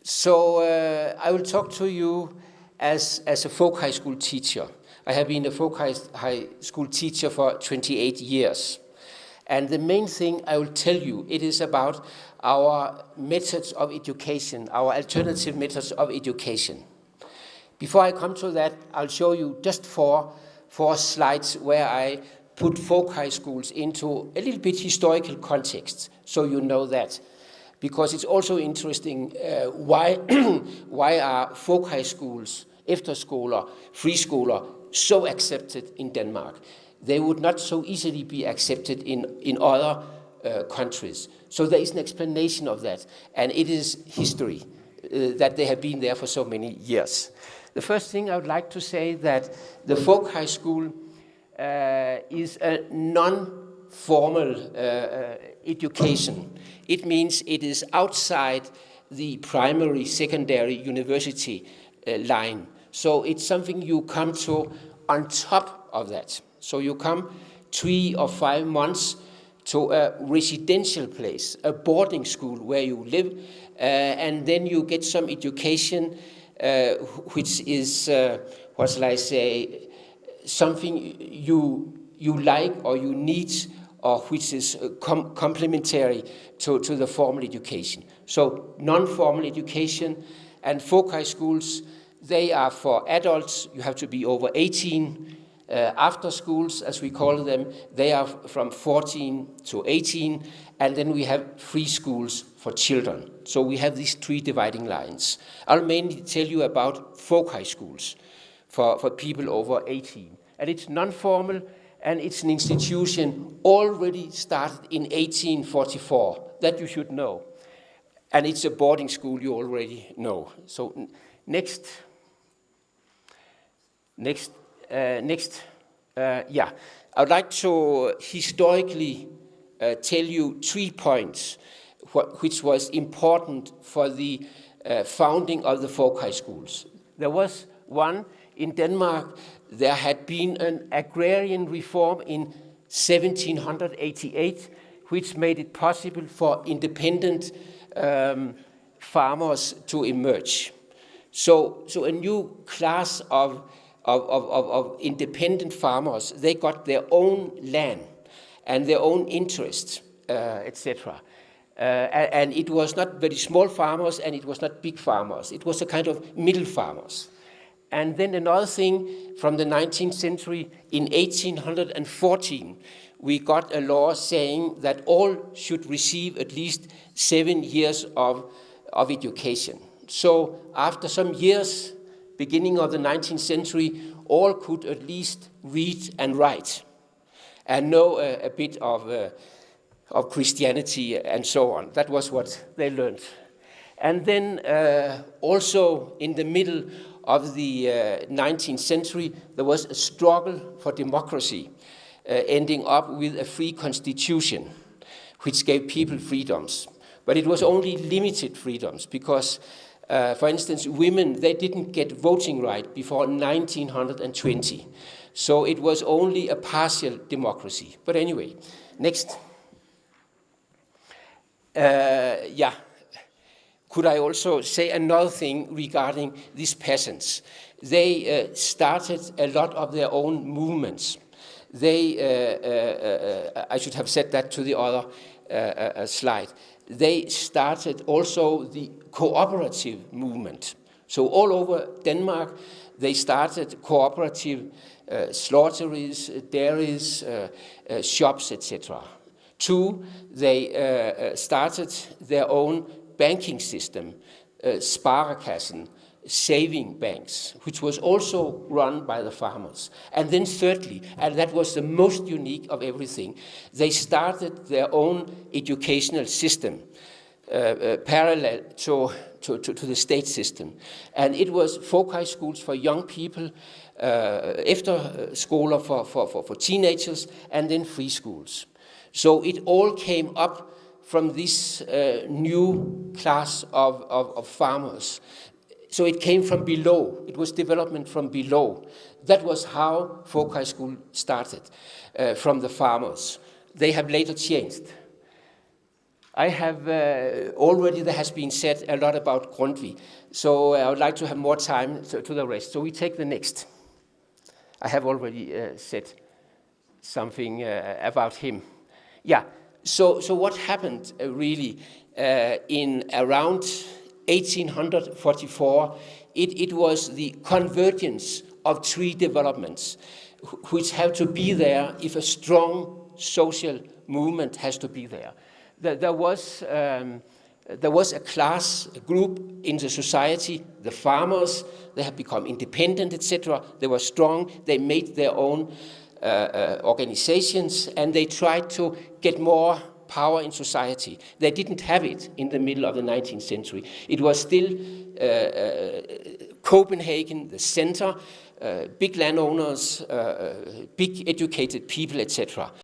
So I will talk to you as a folk high school teacher. I have been a folk high school teacher for 28 years. And the main thing I will tell you, it is about our methods of education, our alternative methods of education. Before I come to that, I'll show you just four slides where I put folk high schools into a little bit historical context, so you know that. Because it's also interesting why are folk high schools, efterskoler, friskoler, so accepted in Denmark. They would not so easily be accepted in other countries. So there is an explanation of that, and it is history that they have been there for so many years. The first thing I would like to say that the folk high school is a non-formal education. It means it is outside the primary, secondary, university line. So it's something you come to on top of that. So you come 3 or 5 months to a residential place, a boarding school where you live, and then you get some education which is, what shall I say, something you like or you need, or which is complementary to the formal education. So non-formal education and folk high schools, they are for adults. You have to be over 18. After schools, as we call them, they are from 14 to 18. And then we have free schools for children. So we have these 3 dividing lines. I'll mainly tell you about folk high schools for people over 18. And it's non-formal, and it's an institution already started in 1844. That you should know. And it's a boarding school you already know. So next. I would like to historically tell you 3 points which was important for the founding of the folk high schools. There was one in Denmark. There had been an agrarian reform in 1788, which made it possible for independent farmers to emerge. So a new class of independent farmers, they got their own land and their own interests, etc. And it was not very small farmers and it was not big farmers. It was a kind of middle farmers. And then another thing from the 19th century, in 1814, we got a law saying that all should receive at least 7 years of education. So after some years, beginning of the 19th century, all could at least read and write and know a bit of Christianity and so on. That was what they learned. And then also in the middle of the 19th century, there was a struggle for democracy, ending up with a free constitution, which gave people freedoms. But it was only limited freedoms because for instance, women, they didn't get voting right before 1920. So it was only a partial democracy. But anyway, next. Could I also say another thing regarding these peasants? They started a lot of their own movements. They, I should have said that to the other slide. They started also the cooperative movement. So all over Denmark, they started cooperative slaughteries, dairies, shops, etc. 2, they started their own banking system, Sparekassen, saving banks, which was also run by the farmers. And then thirdly, and that was the most unique of everything, they started their own educational system parallel to the state system. And it was folk high schools for young people, efterskoler for teenagers, and then free schools. So it all came up from this new class of farmers. So it came from below. It was development from below. That was how folk high school started, from the farmers. They have later changed. I have already, there has been said a lot about Grundtvig, so I would like to have more time to the rest. So we take the next. I have already said something about him. Yeah, so what happened really in around 1844, it was the convergence of three developments which have to be there if a strong social movement has to be there. There was a class, a group in the society, the farmers. They have become independent, etc. They were strong. They made their own organizations, and they tried to get more power in society. They didn't have it in the middle of the 19th century. It was still Copenhagen, the center, big landowners, big educated people, etc.